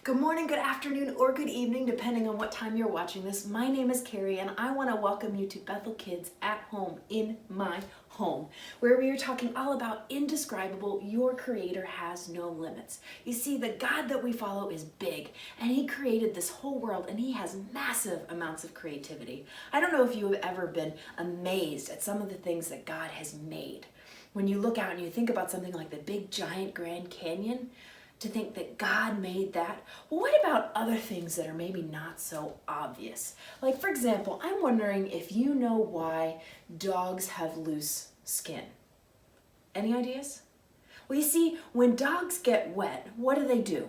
Good morning, good afternoon, or good evening, depending on what time you're watching this. My name is Carrie, and I want to welcome you to Bethel Kids at Home, in my home, where we are talking all about indescribable, your Creator has no limits. You see, the God that we follow is big, and He created this whole world, and He has massive amounts of creativity. I don't know if you have ever been amazed at some of the things that God has made. When you look out and you think about something like the big, giant Grand Canyon, to think that God made that. Well, what about other things that are maybe not so obvious? Like, for example, I'm wondering if you know why dogs have loose skin. Any ideas? Well, you see, when dogs get wet, what do?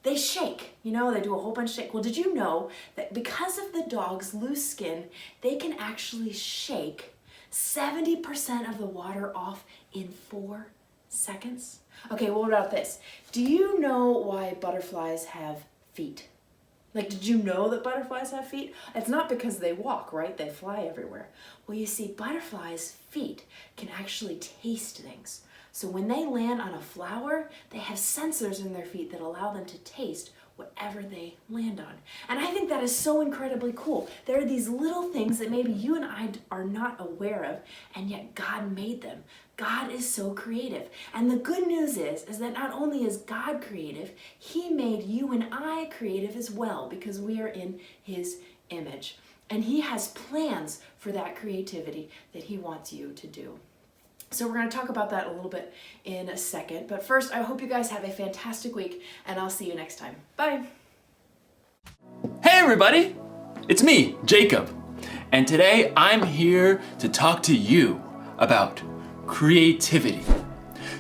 They shake, they do a whole bunch of shake. Well, did you know that because of the dog's loose skin, they can actually shake 70% of the water off in 4 seconds? Okay, well, what about this? Do you know why butterflies have feet? Like, did you know that butterflies have feet? It's not because they walk, right? They fly everywhere. Well, you see, butterflies' feet can actually taste things. So when they land on a flower, they have sensors in their feet that allow them to taste whatever they land on. And I think that is so incredibly cool. There are these little things that maybe you and I are not aware of, and yet God made them. God is so creative. And the good news is that not only is God creative, He made you and I creative as well, because we are in His image. And He has plans for that creativity that He wants you to do. So we're going to talk about that a little bit in a second. But first, I hope you guys have a fantastic week, and I'll see you next time. Bye. Hey everybody, it's me, Jacob. And today I'm here to talk to you about creativity.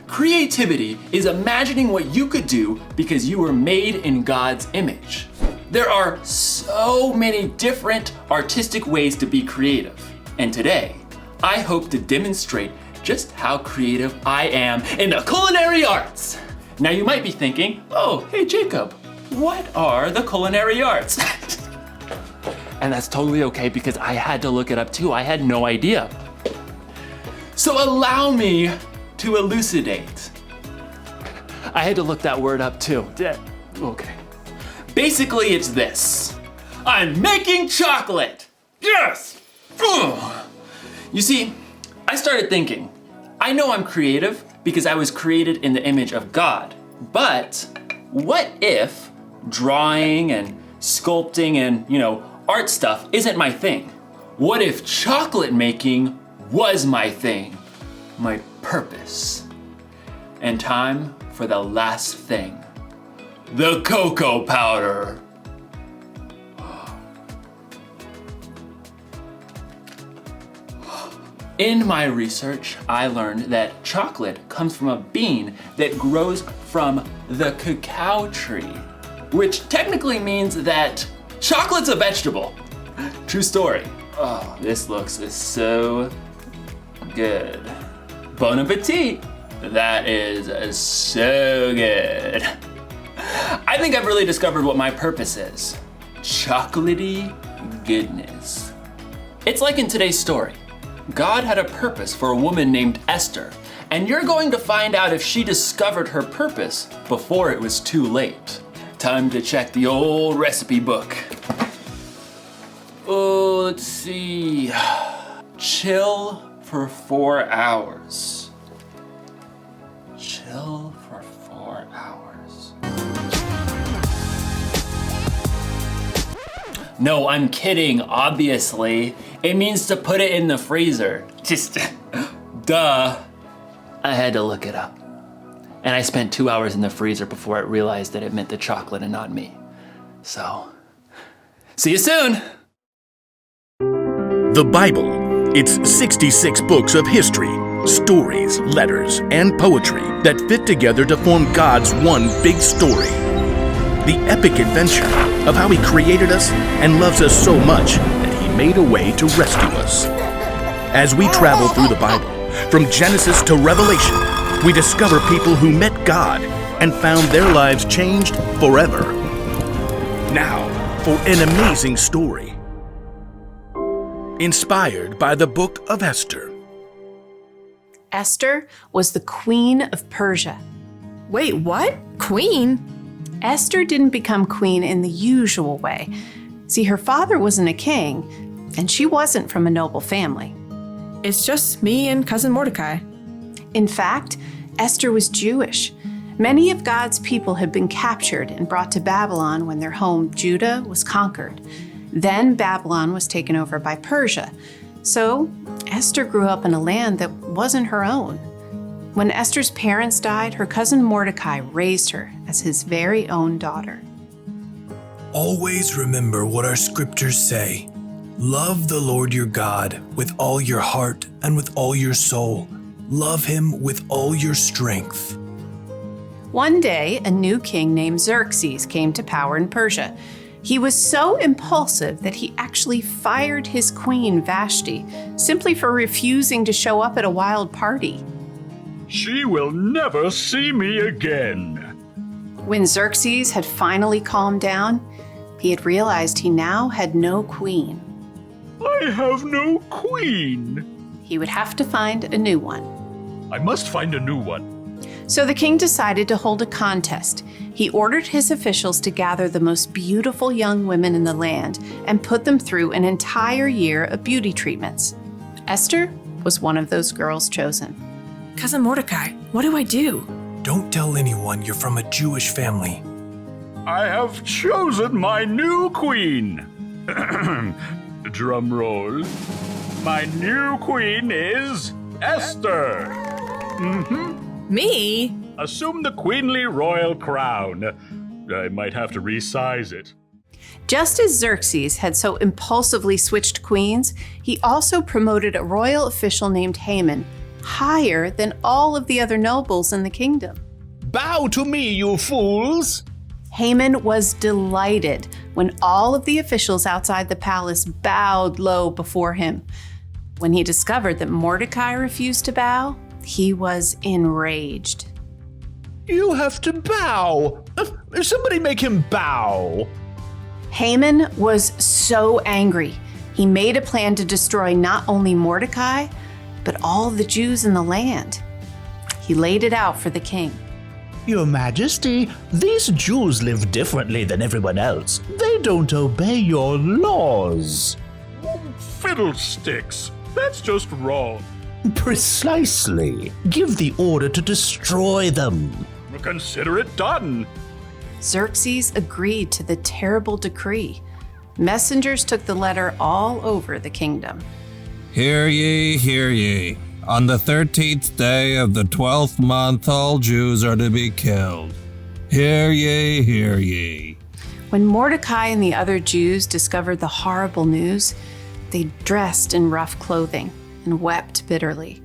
Creativity is imagining what you could do because you were made in God's image. There are so many different artistic ways to be creative. And today, I hope to demonstrate just how creative I am in the culinary arts. Now you might be thinking, oh, hey Jacob, what are the culinary arts? And that's totally okay because I had to look it up too. I had no idea. So allow me to elucidate. I had to look that word up too. Okay. Basically it's this. I'm making chocolate. Yes! Ugh. You see, I started thinking, I know I'm creative because I was created in the image of God, but what if drawing and sculpting and, art stuff isn't my thing? What if chocolate making was my thing, my purpose? And time for the last thing, the cocoa powder. In my research, I learned that chocolate comes from a bean that grows from the cacao tree, which technically means that chocolate's a vegetable. True story. Oh, this looks so good. Bon appetit. That is so good. I think I've really discovered what my purpose is. Chocolatey goodness. It's like in today's story. God had a purpose for a woman named Esther, and you're going to find out if she discovered her purpose before it was too late. Time to check the old recipe book. Oh, let's see. Chill for 4 hours. Chill for 4 hours. No, I'm kidding, obviously. It means to put it in the freezer. Just, duh. I had to look it up. And I spent 2 hours in the freezer before I realized that it meant the chocolate and not me. So, see you soon. The Bible. It's 66 books of history, stories, letters, and poetry that fit together to form God's one big story. The epic adventure of how He created us and loves us so much that He made a way to rescue us. As we travel through the Bible, from Genesis to Revelation, we discover people who met God and found their lives changed forever. Now, for an amazing story. Inspired by the Book of Esther. Esther was the queen of Persia. Wait, what? Queen? Esther didn't become queen in the usual way. See, her father wasn't a king, and she wasn't from a noble family. It's just me and Cousin Mordecai. In fact, Esther was Jewish. Many of God's people had been captured and brought to Babylon when their home, Judah, was conquered. Then Babylon was taken over by Persia. So Esther grew up in a land that wasn't her own. When Esther's parents died, her cousin Mordecai raised her as his very own daughter. Always remember what our scriptures say. Love the Lord your God with all your heart and with all your soul. Love him with all your strength. One day, a new king named Xerxes came to power in Persia. He was so impulsive that he actually fired his queen, Vashti, simply for refusing to show up at a wild party. She will never see me again. When Xerxes had finally calmed down, he had realized he now had no queen. I have no queen. He would have to find a new one. I must find a new one. So the king decided to hold a contest. He ordered his officials to gather the most beautiful young women in the land and put them through an entire year of beauty treatments. Esther was one of those girls chosen. Cousin Mordecai, what do I do? Don't tell anyone you're from a Jewish family. I have chosen my new queen. Drum roll. My new queen is Esther. Me? Assume the queenly royal crown. I might have to resize it. Just as Xerxes had so impulsively switched queens, he also promoted a royal official named Haman higher than all of the other nobles in the kingdom. Bow to me, you fools! Haman was delighted when all of the officials outside the palace bowed low before him. When he discovered that Mordecai refused to bow, he was enraged. You have to bow! Somebody make him bow! Haman was so angry. He made a plan to destroy not only Mordecai, but all the Jews in the land. He laid it out for the king. Your Majesty, these Jews live differently than everyone else. They don't obey your laws. Fiddlesticks! That's just wrong. Precisely. Give the order to destroy them. Consider it done. Xerxes agreed to the terrible decree. Messengers took the letter all over the kingdom. Hear ye, hear ye. On the 13th day of the 12th month, all Jews are to be killed. Hear ye, hear ye. When Mordecai and the other Jews discovered the horrible news, they dressed in rough clothing and wept bitterly.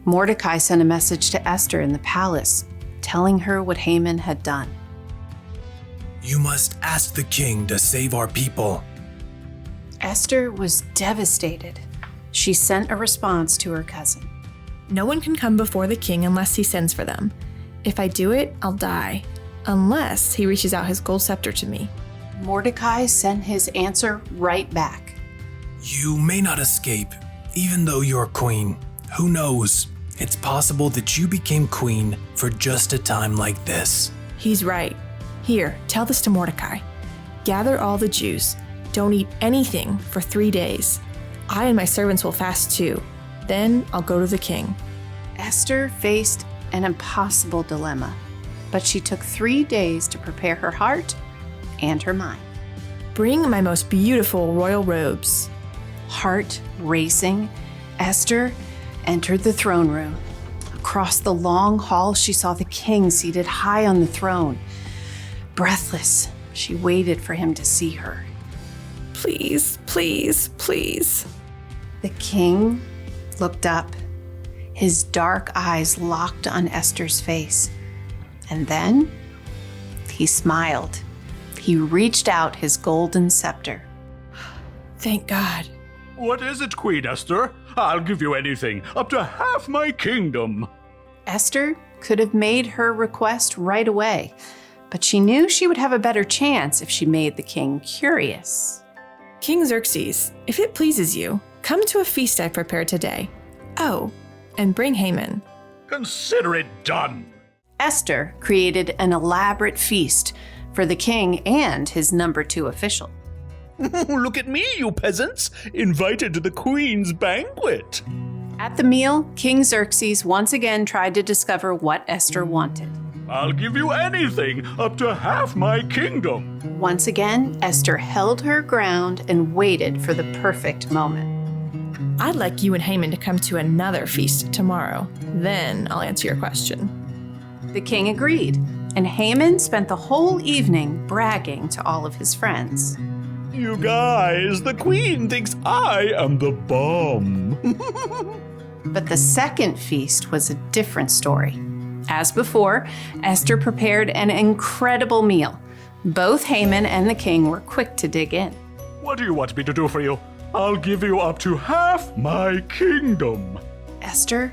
Mordecai sent a message to Esther in the palace, telling her what Haman had done. You must ask the king to save our people. Esther was devastated. She sent a response to her cousin. No one can come before the king unless he sends for them. If I do it, I'll die, unless he reaches out his gold scepter to me. Mordecai sent his answer right back. You may not escape, even though you're queen. Who knows? It's possible that you became queen for just a time like this. He's right. Here, tell this to Mordecai. Gather all the Jews. Don't eat anything for 3 days. I and my servants will fast too. Then I'll go to the king. Esther faced an impossible dilemma, but she took 3 days to prepare her heart and her mind. Bring my most beautiful royal robes. Heart racing, Esther entered the throne room. Across the long hall, she saw the king seated high on the throne. Breathless, she waited for him to see her. Please, please, please. The king looked up, his dark eyes locked on Esther's face. And then he smiled. He reached out his golden scepter. Thank God. What is it, Queen Esther? I'll give you anything, up to half my kingdom. Esther could have made her request right away, but she knew she would have a better chance if she made the king curious. King Xerxes, if it pleases you, come to a feast I prepared today. Oh, and bring Haman. Consider it done. Esther created an elaborate feast, for the king and his number 2 official. Look at me, you peasants, invited to the queen's banquet. At the meal, King Xerxes once again tried to discover what Esther wanted. I'll give you anything, up to half my kingdom. Once again, Esther held her ground and waited for the perfect moment. I'd like you and Haman to come to another feast tomorrow. Then I'll answer your question. The king agreed, and Haman spent the whole evening bragging to all of his friends. You guys, the queen thinks I am the bomb. But the second feast was a different story. As before, Esther prepared an incredible meal. Both Haman and the king were quick to dig in. What do you want me to do for you? I'll give you up to half my kingdom. Esther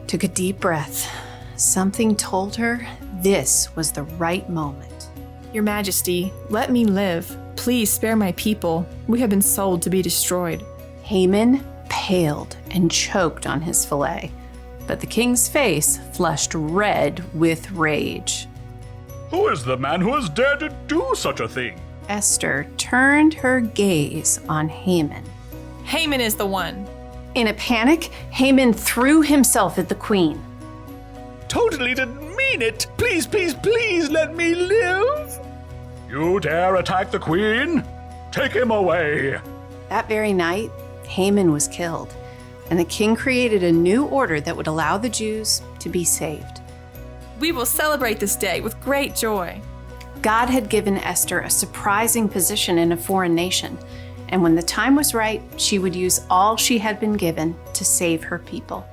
took a deep breath. Something told her this was the right moment. Your Majesty, let me live. Please spare my people. We have been sold to be destroyed. Haman paled and choked on his fillet, but the king's face flushed red with rage. Who is the man who has dared to do such a thing? Esther turned her gaze on Haman. Haman is the one. In a panic, Haman threw himself at the queen. Totally didn't mean it. Please, please, please let me live. You dare attack the queen? Take him away. That very night, Haman was killed, and the king created a new order that would allow the Jews to be saved. We will celebrate this day with great joy. God had given Esther a surprising position in a foreign nation, and when the time was right, she would use all she had been given to save her people.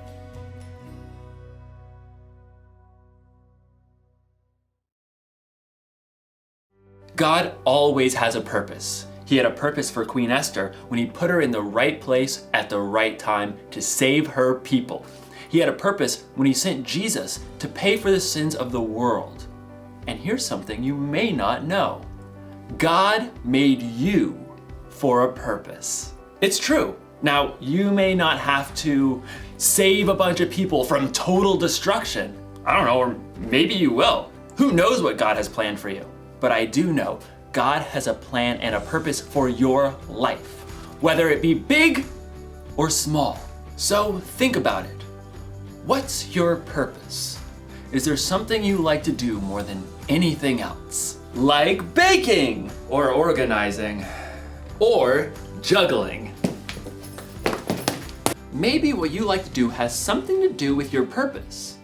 God always has a purpose. He had a purpose for Queen Esther when he put her in the right place at the right time to save her people. He had a purpose when he sent Jesus to pay for the sins of the world. And here's something you may not know. God made you for a purpose. It's true. Now, you may not have to save a bunch of people from total destruction. I don't know, or maybe you will. Who knows what God has planned for you? But I do know God has a plan and a purpose for your life, whether it be big or small. So think about it. What's your purpose? Is there something you like to do more than anything else? Like baking, or organizing, or juggling. Maybe what you like to do has something to do with your purpose.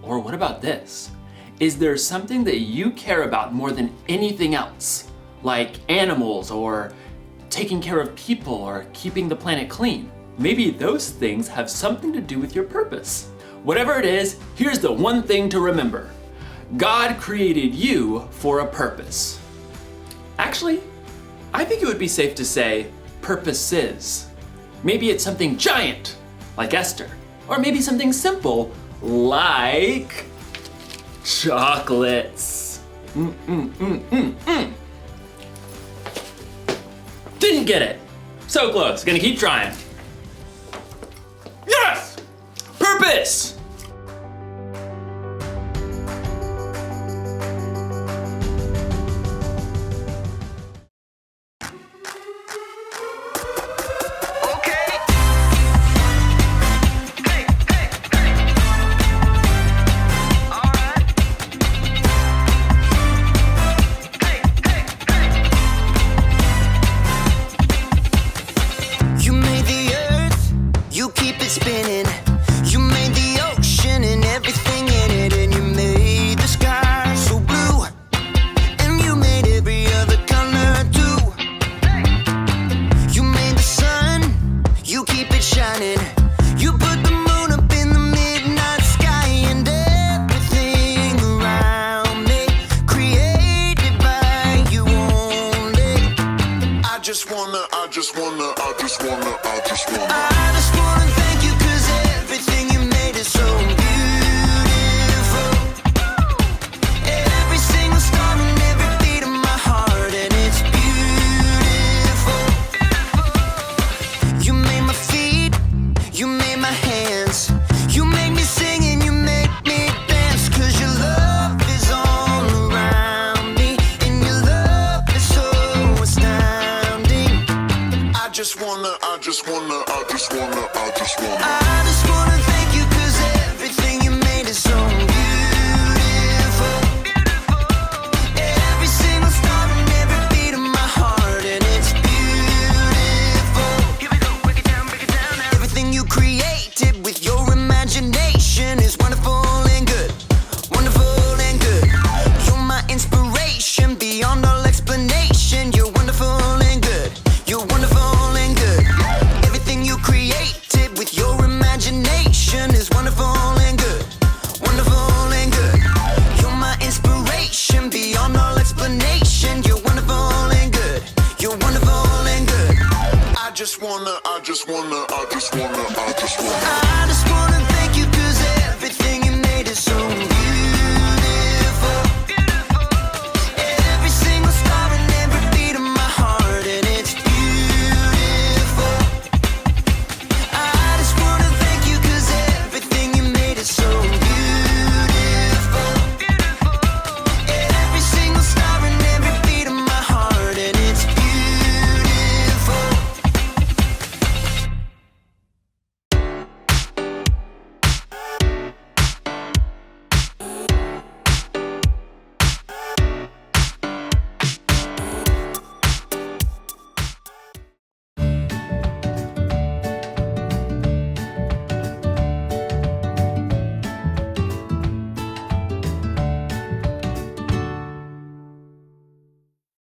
Or what about this? Is there something that you care about more than anything else? Like animals, or taking care of people, or keeping the planet clean? Maybe those things have something to do with your purpose. Whatever it is, here's the one thing to remember. God created you for a purpose. Actually, I think it would be safe to say purposes. Maybe it's something giant, like Esther, or maybe something simple, like chocolates. Didn't get it. So close, gonna keep trying. Yes! Purpose! just wanna thank you 'cause everything you made is so beautiful. Every single star and every beat of my heart, and it's beautiful. Here we go, break it down now. Everything you created with your imagination is wonderful and good. Wonderful and good. You're my inspiration beyond all explanation. You're wonderful and good. You're wonderful and good. Everything you created with your imagination is wonderful and good. Wonderful and good. You're my inspiration beyond all explanation. You're wonderful and good. You're wonderful and good. I just wanna